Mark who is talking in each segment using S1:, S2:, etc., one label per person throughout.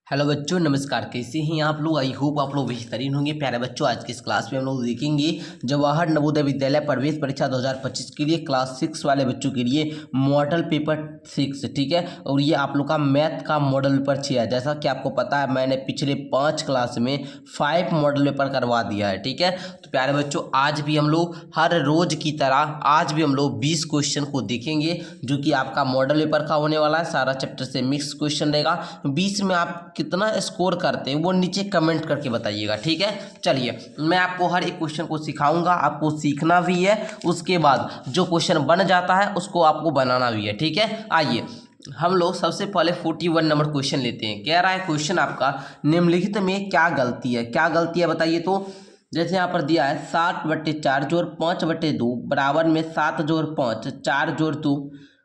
S1: Hello बच्चों, नमस्कार। कैसे हैं आप लोग? आई होप आप लोग बेहतरीन होंगे। प्यारे बच्चों, आज की इस क्लास में हम लोग देखेंगे जवाहर नवोदय विद्यालय प्रवेश परीक्षा 2025 के लिए क्लास 6 वाले बच्चों के लिए मॉडल पेपर 6, ठीक है। और ये आप लोग का मैथ का मॉडल पेपर 6 है। जैसा कि आपको पता है, मैंने पिछले 5 क्लास में 5 मॉडल पेपर करवा दिया है, ठीक है। तो प्यारे बच्चों, आज भी हम लोग हर रोज की तरह आज भी हम लोग 20 क्वेश्चन को देखेंगे, जो कि आपका मॉडल पेपर का होने वाला है। सारा चैप्टर से मिक्स क्वेश्चन रहेगा। 20 में आप कितना स्कोर करते हैं वो नीचे कमेंट करके बताइएगा, ठीक है। चलिए, मैं आपको हर एक क्वेश्चन को सिखाऊंगा, आपको सीखना भी है। उसके बाद जो क्वेश्चन बन जाता है उसको आपको बनाना भी है, ठीक है। आइए हम लोग सबसे पहले 41 नंबर क्वेश्चन लेते हैं। कह रहा है क्वेश्चन आपका, निम्नलिखित में क्या गलती है? क्या गलती है बताइए। तो जैसे यहाँ पर दिया है 7/4 जोड़ 5/2 बराबर में 7 जोड़ 5 4 जोड़ 2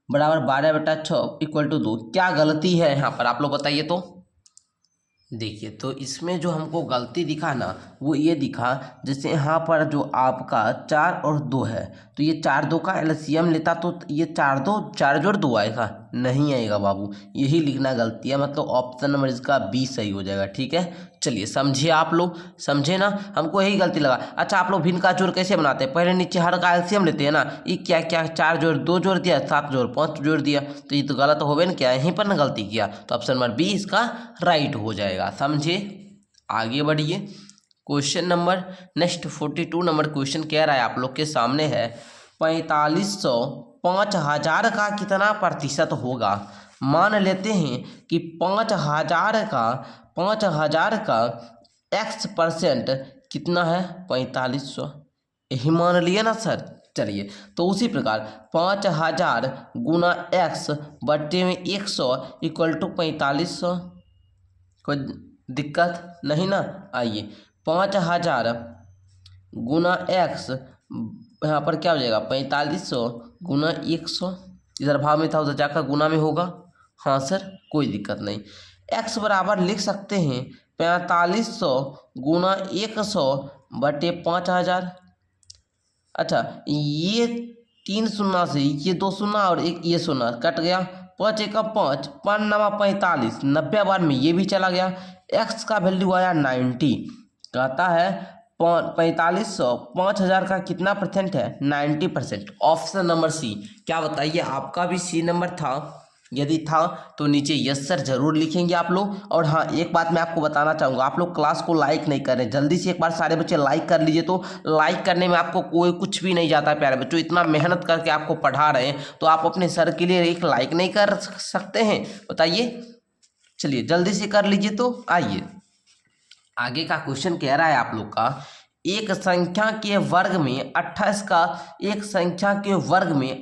S1: बराबर 12/6 इक्वल टू 2। क्या गलती है यहाँ पर, आप लोग बताइए। तो देखिए, तो इसमें जो हमको गलती दिखा ना, वो ये दिखा, जैसे यहाँ पर जो आपका 4 और 2 है, तो ये 4 2 का एलसीएम लेता तो ये 4 जोड़ 2 आएगा, नहीं आएगा बाबू। यही लिखना गलती है, मतलब ऑप्शन नंबर इसका बी सही हो जाएगा, ठीक है। चलिए, समझिए आप लोग, समझे ना। हमको यही गलती लगा। अच्छा, आप लोग भिन्न का जोड़ कैसे बनाते हैं? पहले नीचे हर का एलसीएम लेते हैं ना। ये क्या क्या 4 जोड़ 2 जोड़ दिया, 7 जोड़ 5 जोड़ दिया, तो ये तो गलत हो गया ना। क्या यहीं पर ना गलती किया, तो ऑप्शन नंबर बी इसका राइट हो जाएगा। समझे, आगे बढ़िए। Question number next 42 number question कह रहा है आप लोग के सामने है, 4500 5000 का कितना प्रतिशत होगा? मान लेते हैं कि 5000 का x% कितना है? 4500। यही मान लिया ना सर। चलिए, तो उसी प्रकार 5000 गुना x बट्टे में 100 इक्वल टू 4500। कोई दिक्कत नहीं ना। आइए, 5000 गुना x यहाँ पर क्या हो जाएगा? 4500 गुना 100। इधर भाव में था, उधर जाकर गुना में होगा। हाँ सर, कोई दिक्कत नहीं। x बराबर लिख सकते हैं 4500 गुना 100 बटे 5000। अच्छा, ये 3 शून्य से ये 2 शून्य और एक ये शून्य कट गया। 5 1 5 5 9 45, 90 बार में ये भी चला गया। x का वैल्यू आया 90। कहता है 4500 5000 का कितना परसेंट है? 90%। Option number C. क्या बताइए, आपका भी सी नंबर था? यदि था तो नीचे यस सर जरूर लिखेंगे आप लोग। और हाँ, एक बात मैं आपको बताना चाहूँगा, आप लोग क्लास को लाइक नहीं कर रहे, जल्दी से एक बार सारे बच्चे लाइक कर लीजिए। तो लाइक करने में आपको कोई कुछ भी नहीं जाता है प्यारे बच्चों। इतना मेहनत करके आपको पढ़ा रहे हैं, तो आप अपने सर के लिए एक लाइक नहीं कर सकते हैं? बताइए। चलिए, जल्दी से कर लीजिए। तो आइए, आगे का क्वेश्चन कह रहा है आप लोग का, एक संख्या के वर्ग में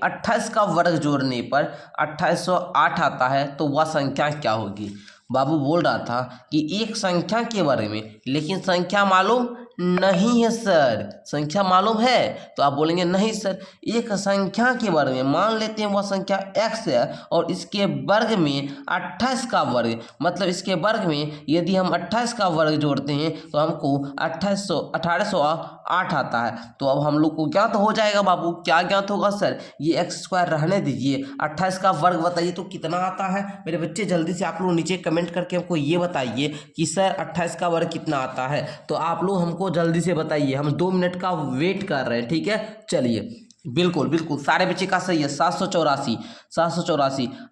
S1: 28 का वर्ग जोड़ने पर 2808 आता है, तो वह संख्या क्या होगी? बाबू बोल रहा था कि एक संख्या के वर्ग में, लेकिन संख्या मालूम नहीं है सर। संख्या मालूम है तो आप बोलेंगे नहीं सर। एक संख्या के वर्ग में, मान लेते हैं वह संख्या x है और इसके वर्ग में 28 का वर्ग, मतलब इसके वर्ग में यदि हम 28 का वर्ग जोड़ते हैं तो हमको 1808 आता है। तो अब हम लोग को ज्ञात हो जाएगा बाबू। क्या ज्ञात होगा सर? ये x² रहने दीजिए, 28 का वर्ग बताइए तो कितना आता है मेरे बच्चे? जल्दी से आप लोग नीचे कमेंट करके हमको ये बताइए कि सर 28 का वर्ग कितना आता है। तो आप लोग हमको जल्दी से बताइए, हम 2 मिनट का वेट कर रहे हैं, ठीक है। चलिए, बिल्कुल बिल्कुल सारे बच्चे का सही है। 784।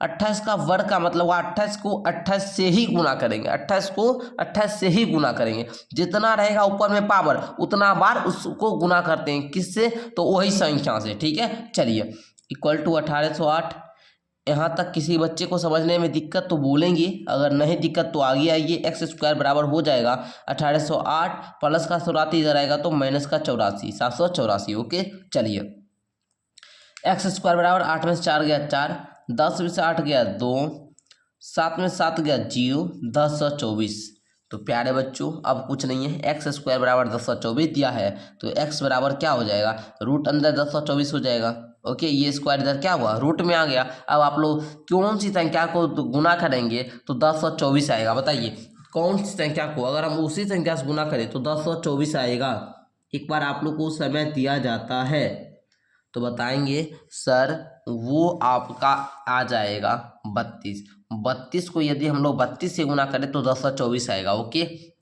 S1: 28 का वर्ग का मतलब 28 को 28 से ही गुना करेंगे। 28 को 28 से ही गुना करेंगे। जितना रहेगा ऊपर में पावर, उतना बार उसको गुना करते हैं। किससे? तो वही संख्या से, ठीक है। चलिए, इक्वल टू 1808। यहाँ तक किसी बच्चे को समझने में दिक्कत तो बोलेंगे, अगर नहीं दिक्कत तो आगे आइए। x² बराबर हो जाएगा 1808 प्लस का 84 इधर आएगा तो माइनस का 84, 784। ओके, चलिए, x² बराबर 8 में से 4 गया 4, 10 में से 8 गया 2, 7 में 7 गया 0, 1024। तो प्यारे बच्चों, अब कुछ नहीं है। x² बराबर 1024 दिया है, तो x बराबर क्या हो जाएगा? रूट अंदर 1024 हो जाएगा। ओके, ये स्क्वायर इधर क्या हुआ? रूट में आ गया। अब आप लोग कौन सी संख्या को गुना करेंगे तो 1024 आएगा? बताइए, कौन सी संख्या को अगर हम उसी संख्या से गुना करें तो 1024 आएगा? एक बार आप लोग को समय दिया जाता है तो बताएंगे सर, वो आपका आ जाएगा 32। 32 को यदि हम लोग 32 से गुना करें तो 1024 आएगा। ओके,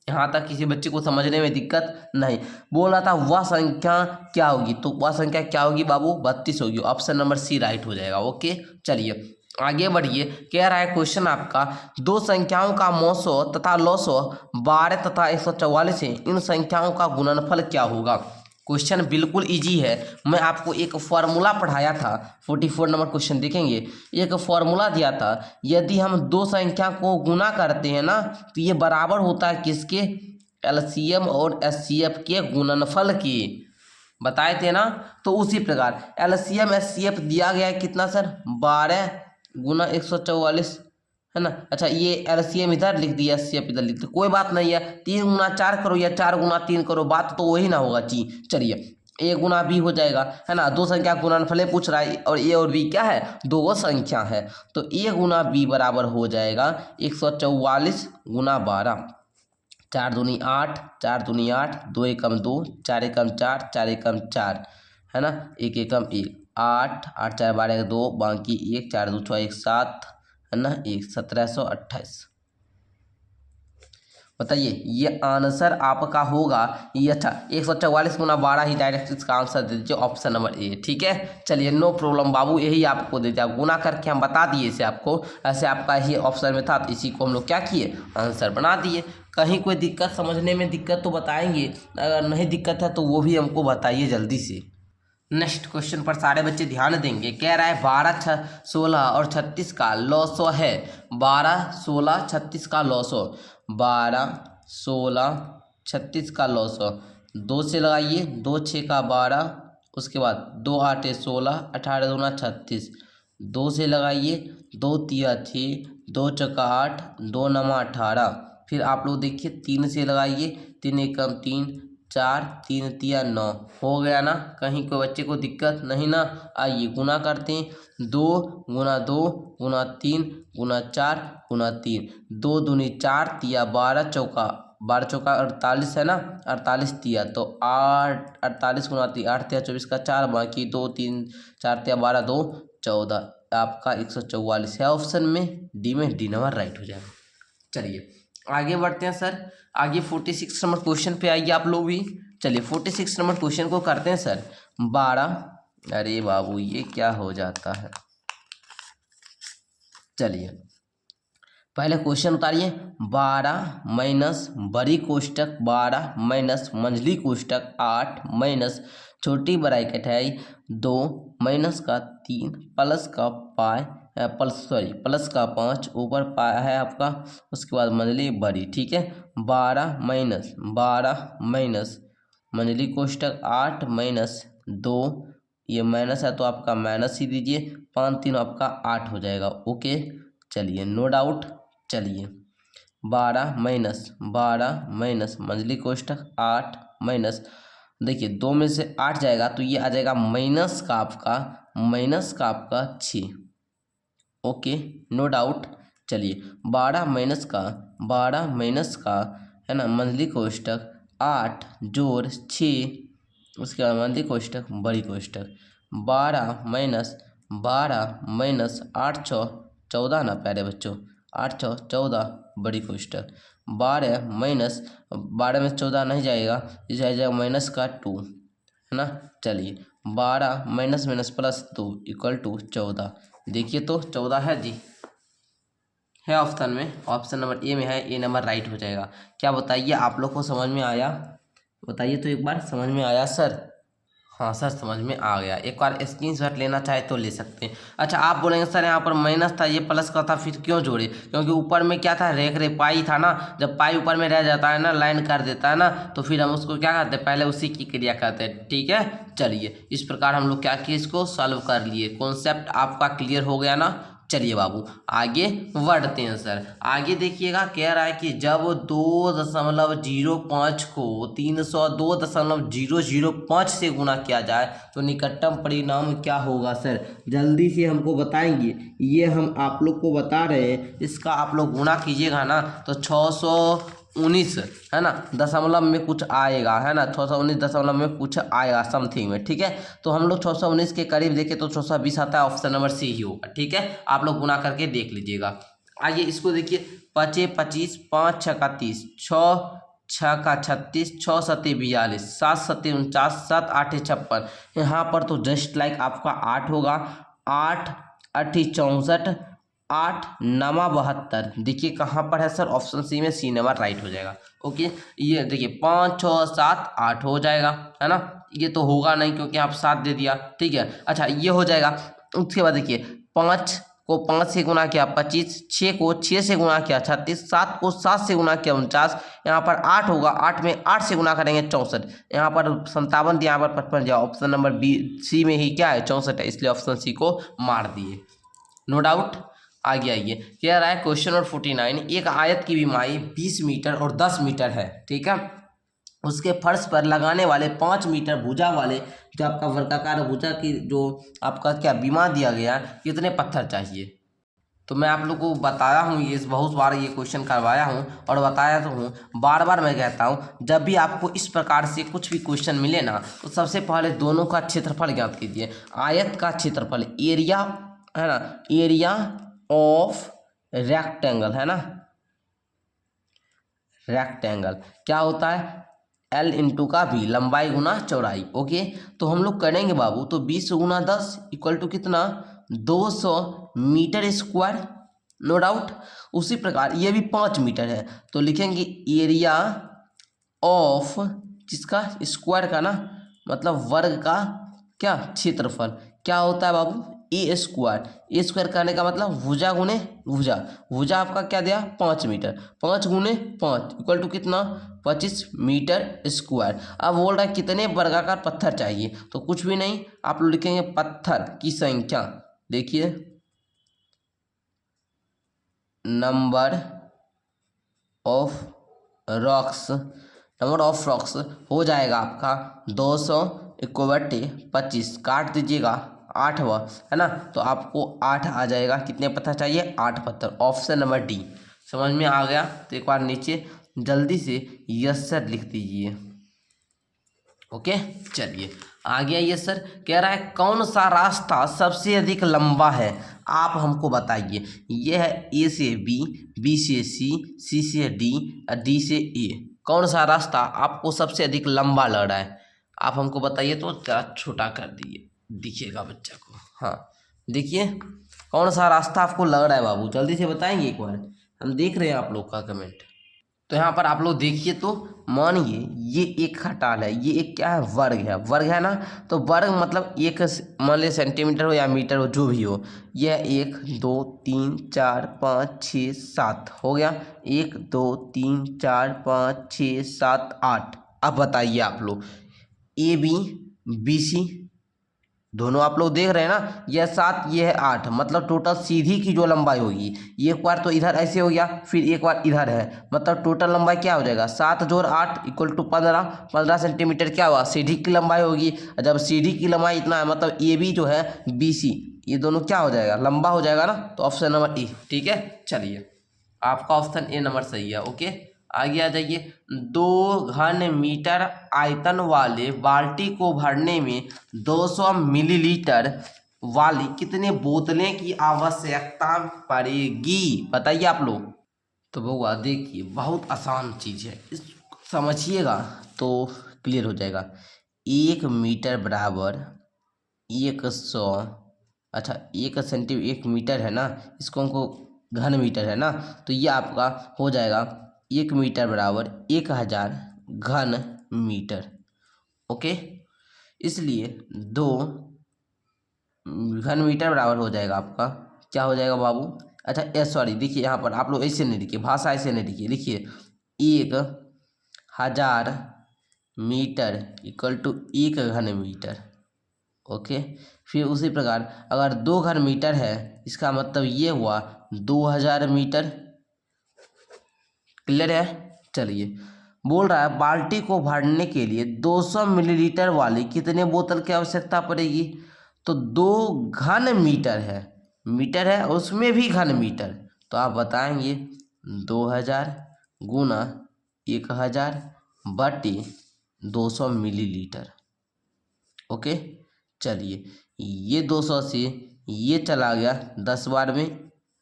S1: यहाँ तक किसी बच्चे को समझने में दिक्कत नहीं। बोल रहा था वह संख्या क्या होगी, तो वह संख्या क्या होगी बाबू, 32 होगी। ऑप्शन नंबर सी राइट हो जाएगा। ओके, चलिए आगे बढ़िए। कह रहा है क्वेश्चन आपका, दो संख्याओं का मौसो तथा लौसो 12 तथा 144 है, इन संख्याओं का गुणनफल क्या होगा। क्वेश्चन बिल्कुल इजी है। मैं आपको एक फॉर्मूला पढ़ाया था, 44 नंबर क्वेश्चन देखेंगे। एक फॉर्मूला दिया था, यदि हम दो संख्या को गुना करते हैं ना तो ये बराबर होता है किसके, एलसीएम और एचसीएफ के गुणनफल के, बताए थे ना। तो उसी प्रकार एलसीएम एचसीएफ दिया गया है कितना सर, 12 गुना 144 है ना। अच्छा, ये एलसीएम इधर लिख दिया, एचसीएफ इधर लिख दिया, कोई बात नहीं है। 3 गुना 4 करो या 4 गुना 3 करो, बात तो वही ना होगा जी। चलिए ए गुना बी हो जाएगा, है ना। दो संख्या गुणनफल पूछ रहा है और ए और बी क्या है, दो संख्या है। तो ए गुना बी बराबर हो जाएगा 144 गुना 12, 4 दूनी 8, 4 दूनी 8, 2 एकम 2, 4 एकम 4, 4 एकम 4, है ना, 1 एकम 1, 8, 8 4 12 2, बाकी 1, 4 2 6 1 7, है ना, 1 1728। बताइए ये आंसर आपका होगा ये। अच्छा, 144 गुना 12 ही डायरेक्ट इसका आंसर दे दीजिए, ऑप्शन नंबर ए। ठीक है, चलिए नो प्रॉब्लम बाबू, यही आपको दे दिया, गुना करके हम बता दिए इसे आपको। ऐसे आपका ही ऑप्शन में था तो इसी को हम लोग क्या किए, आंसर बना दिए। कहीं कोई दिक्कत, समझने में दिक्कत तो बताएंगे, अगर नहीं दिक्कत है तो वो भी हमको बताइए जल्दी से। नेक्स्ट क्वेश्चन पर सारे बच्चे ध्यान देंगे। कह रहा है 12 16 और 36 का लॉसो है, 12 16 36 का लॉसो, 12 16 36 का लॉसो, 2 से लगाइए, 2 6 का 12, उसके बाद 2 8 16, 18 दूना 36, 2 से लगाइए, 2 तिया 6, 2 चौका 8, 2 नमा 18, फिर आप लोग देखिए 3 से लगाइए, 3 एकम 3, 4 3 तिया 9, हो गया ना। कहीं कोई बच्चे को दिक्कत नहीं ना। आइए गुना करते हैं, 2 गुना 2 गुना 3 गुना 4 गुना 3, 2 दूनी 4 तिया 12 चौका 12 चौका 48 है ना, 48 तिया तो 8, 48 गुना 3, 8 तिया 24 का 4, बाकी 2 3 4 तिया 12 2 14, आपका 144 है ऑप्शन में डी में, डी नंबर राइट हो जाएगा। चलिए आगे बढ़ते हैं सर। आगे 46 नंबर क्वेश्चन पे आइए आप लोग भी। चलिए 46 नंबर क्वेश्चन को करते हैं सर। 12, अरे बाबू ये क्या हो जाता है। चलिए पहले क्वेश्चन उतारिए, 12 माइनस बड़ी कोष्टक 12 माइनस मंझली कोष्टक 8 माइनस छोटी ब्रैकेट है 2 माइनस का 3 प्लस का प्लस का 5 ऊपर पाया है आपका, उसके बाद मंझली बड़ी। ठीक है, 12 माइनस मंझली कोष्टक 8 माइनस 2, ये माइनस है तो आपका माइनस ही दीजिए, 5 3 आपका 8 हो जाएगा। ओके, चलिए नो डाउट। चलिए 12 माइनस मंझली कोष्टक 8 माइनस, देखिए 2 में से 8 जाएगा तो ये आ जाएगा माइनस का आपका 6। Okay no doubt. चलिए 12 माइनस का है ना मंझली कोष्टक 8 जोड़ 6, उसके बाद मंझली कोष्टक बड़ी कोष्टक 12 माइनस 8 6 14 ना प्यारे बच्चों, 8 6 14 बड़ी कोष्टक, 12 माइनस 12 में 14 नहीं जाएगा, इस जाएगा माइनस का 2, है ना। चलिए 12 माइनस प्लस 2 इक्वल टू 14, देखिए तो 14 है जी, है ऑप्शन में, ऑप्शन नंबर ए में है, ए नंबर राइट हो जाएगा। क्या बताइए आप लोग को समझ में आया, बताइए तो एक बार, समझ में आया सर। हाँ सर समझ में आ गया, एक बार स्क्रीनशॉट लेना चाहे तो ले सकते हैं। अच्छा आप बोलेंगे सर यहाँ पर माइनस था, ये प्लस का था, फिर क्यों जोड़े, क्योंकि ऊपर में क्या था, रेख पाई था ना, जब पाई ऊपर में रह जाता है ना, लाइन कर देता है ना, तो फिर हम उसको क्या करते हैं, पहले उसी की क्रिया करते हैं। ठीक है, चलिए इस प्रकार हम लोग क्या किए, इसको सॉल्व कर लिए। कॉन्सेप्ट आपका क्लियर हो गया ना। चलिए बाबू आगे बढ़ते हैं सर। आगे देखिएगा, कह रहा है कि जब 2.05 को 302.005 से गुना किया जाए तो निकटतम परिणाम क्या होगा सर, जल्दी से हमको बताएंगे। ये हम आप लोग को बता रहे हैं, इसका आप लोग गुना कीजिएगा ना तो 619 है ना, दशमलव में कुछ आएगा, है ना, 619 दशमलव में कुछ आएगा समथिंग में। ठीक है, तो हम लोग 619 के करीब देखें तो 620 आता है, ऑप्शन नंबर सी ही होगा। ठीक है, आप लोग गुना करके देख लीजिएगा। आइए इसको देखिए, 5 25, 5 6 30, 6 6 का 36, 6 सत्ते 42, 7 सत्ते 49, 7 8 56। यहाँ पर तो जस्ट लाइक आपका 8 होगा, 8 8 64, 8 9 72। देखिए कहाँ पर है सर, ऑप्शन सी में, सी नंबर राइट हो जाएगा। ओके, ये देखिए 5 6 7 8 हो जाएगा, है ना। ये तो होगा नहीं क्योंकि आप 7 दे दिया, ठीक है। अच्छा ये हो जाएगा। उसके बाद देखिए 5 को 5 से गुना किया 25, 6 को 6 से गुना किया 36, 7 को 7 से गुना किया 49। यहाँ पर 8 होगा, 8 में 8 से गुना करेंगे 64। यहाँ पर 57 दिया, यहाँ पर 55 दिया। ऑप्शन नंबर बी सी में ही क्या है, 64 है, इसलिए ऑप्शन सी को मार दिए। No doubt. आगे आइए, कह रहा है क्वेश्चन नंबर 49, एक आयत की विमाई 20 मीटर और 10 मीटर है, ठीक है। उसके फर्श पर लगाने वाले 5 मीटर भुजा वाले जो आपका वर्गाकार भुजा की जो आपका क्या विमा दिया गया, कितने पत्थर चाहिए। तो मैं आप लोग को बताया हूँ, ये बहुत बार ये क्वेश्चन करवाया हूँ और बताया तो हूँ, बार बार मैं कहता हूँ, जब भी आपको इस प्रकार से कुछ भी क्वेश्चन मिले ना, तो सबसे पहले दोनों का क्षेत्रफल ज्ञात कीजिए। आयत का क्षेत्रफल, एरिया है ना, एरिया ऑफ रेक्टेंगल, है ना, रेक्टेंगल क्या होता है, एल इंटू का बी, लंबाई गुना चौड़ाई। ओके, तो हम लोग करेंगे बाबू, तो 20 गुना 10 इक्वल टू कितना, 200 मीटर स्क्वायर, नो डाउट। उसी प्रकार ये भी 5 मीटर है, तो लिखेंगे एरिया ऑफ, जिसका स्क्वायर का ना मतलब वर्ग का क्या क्षेत्रफल, क्या होता है बाबू, ए स्क्वायर। ए स्क्वायर करने का मतलब भुजा गुने भुजा, भुजा आपका क्या दिया 5 मीटर, 5 गुने 5 इक्वल टू कितना 25 मीटर स्क्वायर। अब बोल रहा है कितने वर्गाकार पत्थर चाहिए, तो कुछ भी नहीं, आप लोग लिखेंगे पत्थर की संख्या। देखिए number of rocks, number of rocks हो जाएगा आपका 200 इक्वल 25, काट दीजिएगा 8 हुआ, है ना, तो आपको 8 आ जाएगा। कितने पत्थर चाहिए, 8 पत्थर। Option number D. समझ में आ गया, तो एक बार नीचे जल्दी से यस सर लिख दीजिए। ओके, चलिए आगे आइए सर, कह रहा है कौन सा रास्ता सबसे अधिक लंबा है, आप हमको बताइए। ये है ए से बी, बी से सी, सी से डी, डी से ए। कौन सा रास्ता आपको सबसे अधिक लंबा लग रहा है, आप हमको बताइए। तो जरा छोटा कर दिए, दिखेगा बच्चा को। हाँ देखिए, कौन सा रास्ता आपको लग रहा है बाबू, जल्दी से बताएंगे एक बार, हम देख रहे हैं आप लोग का कमेंट। तो यहाँ पर आप लोग देखिए, तो मानिए ये एक खटाल है, ये एक क्या है, वर्ग है, वर्ग है ना। तो वर्ग मतलब एक मान लीजिए सेंटीमीटर हो या मीटर हो, जो भी हो। यह 1 2 3 4 5 6 7 हो गया, 1 2 3 4 5 6 7 8। अब बताइए आप लोग, ए बी, बी सी दोनों आप लोग देख रहे हैं ना, यह 7 ये है 8, मतलब टोटल सीधी की जो लंबाई होगी, एक बार तो इधर ऐसे हो गया, फिर एक बार इधर है, मतलब टोटल लंबाई क्या हो जाएगा, 7 जोड़ 8 इक्वल टू 15, 15 सेंटीमीटर क्या हुआ, सीढ़ी की लंबाई होगी। जब सीढ़ी की लंबाई इतना है, मतलब ए बी जो है बी सी, ये दोनों क्या हो जाएगा, लंबा हो जाएगा ना। तो ऑप्शन नंबर ए, ठीक है। चलिए आपका ऑप्शन ए नंबर सही है। ओके, आगे आ जाइए। 2 घन मीटर आयतन वाले बाल्टी को भरने में 200 मिलीलीटर वाली कितने बोतलें की आवश्यकता पड़ेगी, बताइए आप लोग। तो बउआ देखिए, बहुत आसान चीज़ है, इस समझिएगा तो क्लियर हो जाएगा। 1 मीटर बराबर 100, अच्छा 1 मीटर है ना, इसको हमको घन मीटर है ना, तो ये आपका हो जाएगा 1 मीटर बराबर 1000 घन मीटर। ओके, इसलिए 2 घन मीटर बराबर हो जाएगा आपका, क्या हो जाएगा बाबू। अच्छा सॉरी, देखिए यहाँ पर आप लोग ऐसे नहीं लिखिए, भाषा ऐसे नहीं लिखिए, लिखिए 1000 मीटर इक्वल टू 1 घन मीटर। ओके, फिर उसी प्रकार अगर 2 घन मीटर है, इसका मतलब ये हुआ 2000 मीटर। क्लियर है। चलिए, बोल रहा है बाल्टी को भरने के लिए 200 मिलीलीटर वाली कितने बोतल की आवश्यकता पड़ेगी। तो 2 घन मीटर है, मीटर है उसमें भी घन मीटर, तो आप बताएंगे 2000 गुना 1000 बटे 200 मिलीलीटर। ओके, चलिए ये 200 से ये चला गया 10 बार में,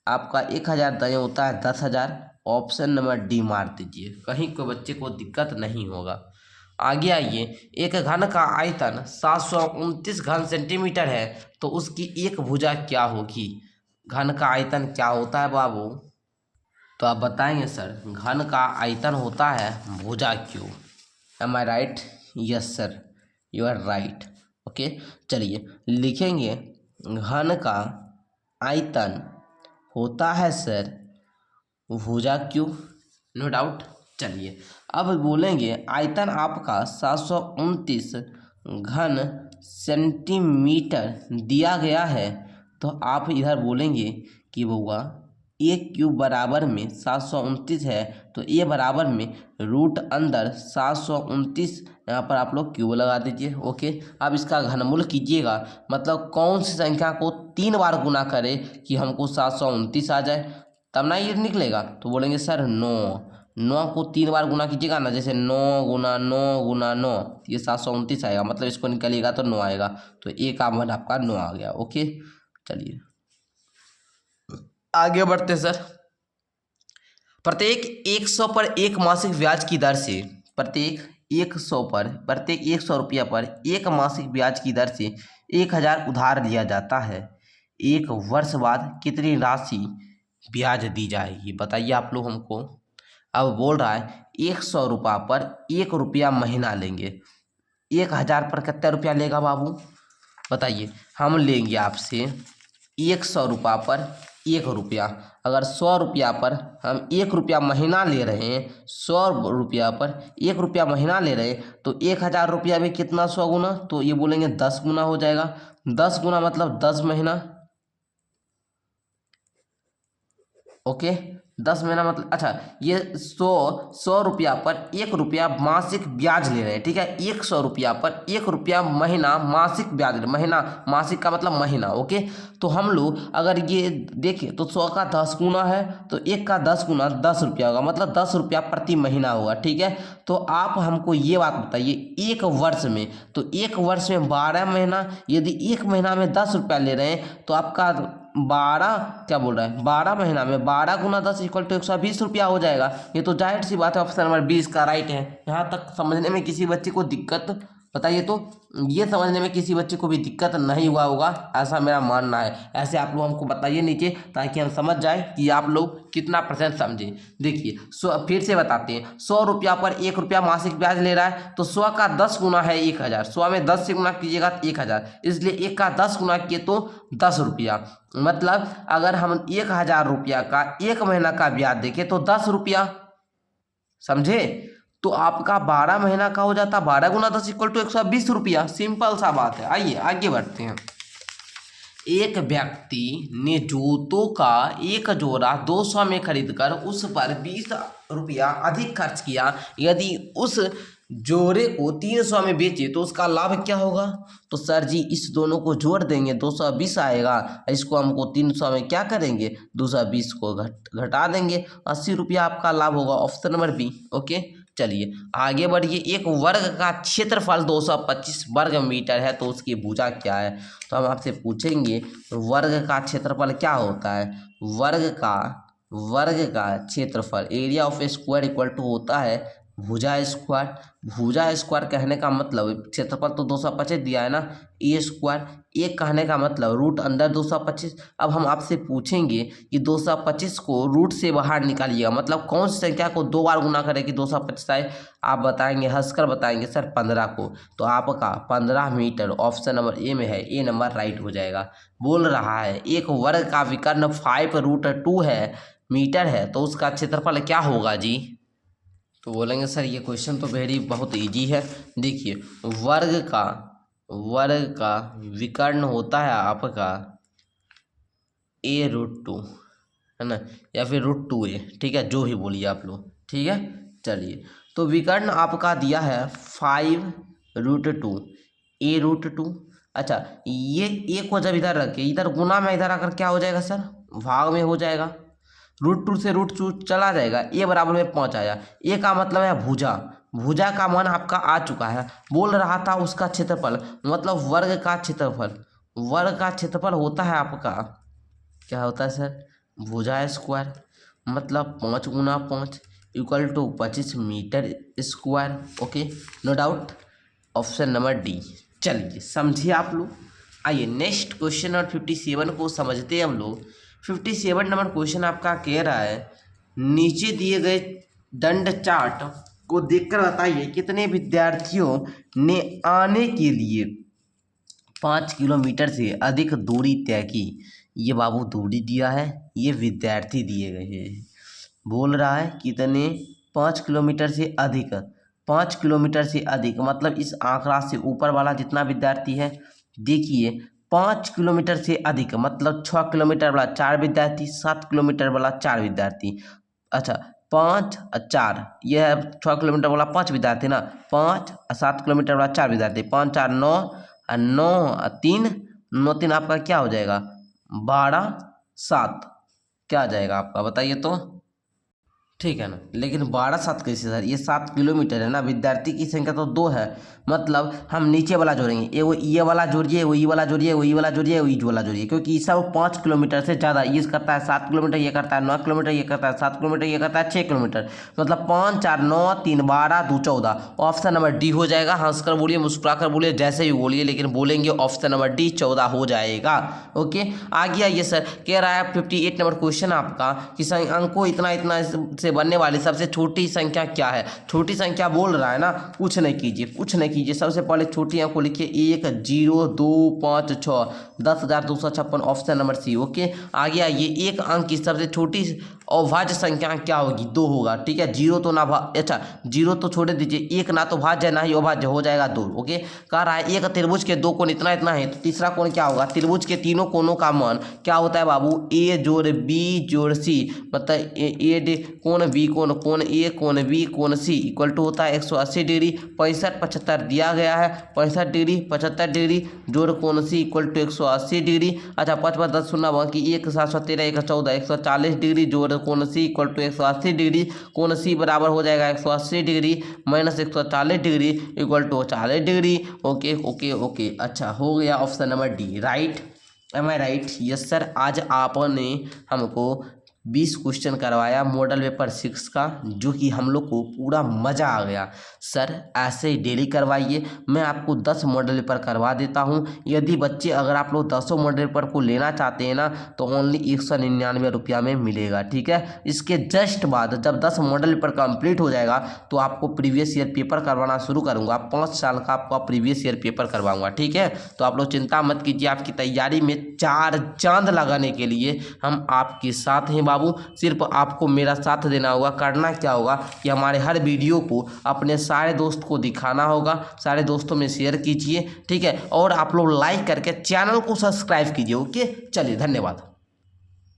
S1: आपका 1000 दाएँ होता है 10,000। ऑप्शन नंबर डी मार दीजिए, कहीं कोई बच्चे को दिक्कत नहीं होगा। आगे आइए, एक घन का आयतन 729 घन सेंटीमीटर है तो उसकी एक भुजा क्या होगी। घन का आयतन क्या होता है बाबू, तो आप बताएंगे सर। घन का आयतन होता है भुजा cube. Am I right? Yes sir, you are right. Okay, चलिए लिखेंगे घन का आयतन होता है सर भुजा क्यूब, नो डाउट। चलिए अब बोलेंगे आयतन आपका 729 घन सेंटीमीटर दिया गया है, तो आप इधर बोलेंगे कि बउआ ए क्यूब बराबर में 729 है तो ए बराबर में रूट अंदर 729, यहाँ पर आप लोग क्यूब लगा दीजिए। ओके, अब इसका घनमूल कीजिएगा, मतलब कौन सी संख्या को 3 बार गुना करे कि हमको 729 आ जाए, तब ना ये निकलेगा। तो बोलेंगे सर 9 को 3 बार गुना कीजिएगा ना, जैसे 9 गुना 9 गुना 9, ये 729 आएगा, मतलब इसको निकालिएगा तो 9 आएगा, तो ए का मान आपका 9 आ गया। ओके, चलिए आगे बढ़ते सर। प्रत्येक 100 पर एक मासिक ब्याज की दर से, प्रत्येक 100 रुपया पर एक मासिक ब्याज की दर से 1000 उधार लिया जाता है। एक वर्ष बाद कितनी राशि ब्याज दी जाएगी, बताइए आप लोग हमको। अब बोल रहा है 100 रुपया पर 1 रुपया महीना लेंगे, 1000 पर कितना रुपया लेगा बाबू, बताइए। हम लेंगे आपसे 100 रुपया पर 1 रुपया, अगर 100 रुपया पर हम 1 रुपया महीना ले रहे हैं, 100 रुपया पर 1 रुपया महीना ले रहे हैं, तो 1000 रुपया में कितना 100 गुना, तो ये बोलेंगे 10 गुना हो जाएगा। 10 गुना मतलब 10 महीना। ओके, 10 महीना मतलब, अच्छा ये 100 रुपया पर 1 रुपया मासिक ब्याज ले रहे हैं, ठीक है। 100 रुपया पर 1 रुपया महीना मासिक ब्याज ले, महीना मासिक का मतलब महीना। ओके, तो हम लोग अगर ये देखें तो 100 का 10 गुना है तो 1 का 10 गुना 10 रुपया होगा, मतलब 10 रुपया प्रति महीना होगा, ठीक है। तो आप हमको ये बात बताइए, एक वर्ष में, तो एक वर्ष में 12 महीना, यदि एक महीना में 10 रुपया ले रहे हैं तो आपका 12 क्या बोल रहा है, 12 महीना में 12 गुना 10 इक्वल टू 120 रुपया हो जाएगा। ये तो जाहिर सी बात है, ऑप्शन नंबर 20 का राइट है। यहाँ तक समझने में किसी बच्चे को दिक्कत, बताइए तो, ये समझने में किसी बच्चे को भी दिक्कत नहीं हुआ होगा, ऐसा मेरा मानना है। ऐसे आप लोग हमको बताइए नीचे, ताकि हम समझ जाए कि आप लोग कितना % समझे। देखिए फिर से बताते हैं, 100 रुपया पर 1 रुपया मासिक ब्याज ले रहा है, तो 100 का 10 गुना है 1000, 100 में 10 से गुना कीजिएगा तो 1000, इसलिए 1 का 10 गुना किए तो 10 रुपया। मतलब अगर हम 1000 रुपया का 1 महीना का ब्याज देखें तो 10 रुपया, समझे। तो आपका 12 महीना का हो जाता, 12 गुना 10 इक्वल टू 120 रुपया। सिंपल सा बात है। आइए आगे बढ़ते हैं। एक व्यक्ति ने जूतों का एक जोड़ा 200 में खरीदकर उस पर 20 रुपया अधिक खर्च किया, यदि उस जोड़े को 300 में बेचे तो उसका लाभ क्या होगा। तो सर जी इस दोनों को जोड़ देंगे, 220 आएगा, इसको हमको 300 में क्या करेंगे, 220 को घटा देंगे, 80 रुपया आपका लाभ होगा। Option number B. ओके, चलिए आगे बढ़िए। एक वर्ग का क्षेत्रफल 225 वर्ग मीटर है तो उसकी भुजा क्या है। तो हम आपसे पूछेंगे वर्ग का क्षेत्रफल क्या होता है। वर्ग का क्षेत्रफल, area of a square equal to होता है भुजा स्क्वायर। भुजा स्क्वायर कहने का मतलब, क्षेत्रफल तो 225 दिया है ना, ए स्क्वायर, ए कहने का मतलब रूट अंदर 225। अब हम आपसे पूछेंगे कि 225 को रूट से बाहर निकालिएगा, मतलब कौन सी संख्या को 2 बार गुना करें कि 225 आए। आप बताएंगे, हंसकर बताएंगे सर 15 को। तो आपका 15 मीटर ऑप्शन नंबर ए में है, ए नंबर राइट हो जाएगा। बोल रहा है एक वर्ग का विकर्ण 5√2 है मीटर है तो उसका क्षेत्रफल क्या होगा जी। तो बोलेंगे सर ये क्वेश्चन तो बहुत इजी है। देखिए वर्ग का विकर्ण होता है आपका a√2, है ना, या फिर √2a, ठीक है, जो भी बोलिए आप लोग, ठीक है। चलिए तो विकर्ण आपका दिया है 5√2 a√2। अच्छा ये a को जब इधर रखे, इधर गुना में इधर आकर क्या हो जाएगा सर, भाग में हो जाएगा। √2 से √2 चला जाएगा, ए बराबर में 5 आया। ए का मतलब है भुजा, भुजा का मान आपका आ चुका है। बोल रहा था उसका क्षेत्रफल, मतलब वर्ग का क्षेत्रफल। वर्ग का क्षेत्रफल होता है आपका, क्या होता है सर, भुजा स्क्वायर मतलब 5 गुना 5 equal to 25 metre square. Okay, no doubt, option number D. चलिए समझिए आप लोग। आइए नेक्स्ट क्वेश्चन नंबर 57 को समझते हैं हम लोग। 57 नंबर क्वेश्चन आपका कह रहा है, नीचे दिए गए दंड चार्ट को देखकर बताइए कितने विद्यार्थियों ने आने के लिए 5 किलोमीटर से अधिक दूरी तय की। ये बाबू दूरी दिया है, ये विद्यार्थी दिए गए हैं। बोल रहा है कितने, 5 किलोमीटर से अधिक, 5 किलोमीटर से अधिक मतलब इस आंकड़ा से ऊपर वाला जितना विद्यार्थी है, देखिए 5 किलोमीटर से अधिक मतलब 6 किलोमीटर वाला 4 विद्यार्थी, 7 किलोमीटर वाला 4 विद्यार्थी। अच्छा 5 और 4, यह है 6 किलोमीटर वाला 5 विद्यार्थी ना, 5 और 7 किलोमीटर वाला 4 विद्यार्थी, 5 4 9 और 9 और 3 9 3 आपका क्या हो जाएगा, 12 7 क्या आ जाएगा आपका, बताइए तो। ठीक है ना, लेकिन 12 7 कैसे सर, ये 7 किलोमीटर है ना, विद्यार्थी की संख्या तो 2 है, मतलब हम नीचे वाला जोड़ेंगे, ये वाला जोड़िए, वो ये वाला जोड़िए, वो ये वाला जोड़िए, वो ये वाला जोड़िए, क्योंकि ये सब 5 किलोमीटर से ज़्यादा, ये करता है 7 किलोमीटर, ये करता है 9 किलोमीटर, ये करता है 7 किलोमीटर, ये करता है 6 किलोमीटर, मतलब 5 4 9 3 12 2 14। ऑप्शन नंबर डी हो जाएगा। हंसकर बोलिए, मुस्कुराकर बोलिए, जैसे भी बोलिए, लेकिन बोलेंगे ऑप्शन नंबर डी 14 हो जाएगा। ओके, आ गया ये सर। कह रहा है 58 नंबर क्वेश्चन आपका कि अंकों इतना इतना से बनने वाली सबसे छोटी संख्या क्या है। छोटी संख्या बोल रहा है ना, कुछ नहीं कीजिए, कुछ नहीं कीजिए, सबसे पहले छोटी अंक को लिखिए 1 0 2 5 6 10,256, ऑप्शन नंबर सी। ओके, आ गया ये एक अंक की सबसे छोटी अभाज्य संख्या क्या होगी, 2 होगा। ठीक है, 0 तो ना अच्छा 0 तो छोड़ दीजिए, 1 ना तो भाज्य ना ही अभाज्य, हो जाएगा 2। ओके, कह रहा है एक त्रिभुज के 2 कोण इतना इतना है, तो तीसरा कोण क्या होगा, त्रिभुज के तीनों कोणों का मान क्या होता है बाबू, ए जोड़ बी जोड़ सी, मतलब ए कोण बी कोण ए कोण बी कोण सी इक्वल टू होता है 180 डिग्री। 65 75 दिया गया है, 65 डिग्री 75 डिग्री जोड़ कोण सी इक्वल टू 180 डिग्री। अच्छा 5 5 10 शून्य बाकी 1 7 13 1 14 140 डिग्री जोड़ कोण सी इक्वल टू 180 डिग्री। कोण सी बराबर हो जाएगा 180 degree minus 140 degree equal to 40 degree. Okay okay okay, अच्छा हो गया option number D, right, am I right, yes sir. आज आपने हमको 20 क्वेश्चन करवाया मॉडल पेपर 6 का, जो कि हम लोग को पूरा मज़ा आ गया। सर ऐसे ही डेली करवाइए, मैं आपको 10 मॉडल पेपर करवा देता हूं। यदि बच्चे अगर आप लोग 10 मॉडल पेपर को लेना चाहते हैं ना, तो ओनली 199 रुपया में मिलेगा। ठीक है, इसके जस्ट बाद जब 10 मॉडल पेपर कंप्लीट हो जाएगा तो आपको प्रीवियस ईयर पेपर करवाना शुरू करूँगा। 5 साल का आपका प्रीवियस ईयर पेपर करवाऊँगा। ठीक है, तो आप लोग चिंता मत कीजिए, आपकी तैयारी में 4 चांद लगाने के लिए हम आपके साथ हैं बाबू। सिर्फ आपको मेरा साथ देना होगा। करना क्या होगा कि हमारे हर वीडियो को अपने सारे दोस्त को दिखाना होगा, सारे दोस्तों में शेयर कीजिए। ठीक है, और आप लोग लाइक करके चैनल को सब्सक्राइब कीजिए। ओके, चलिए धन्यवाद।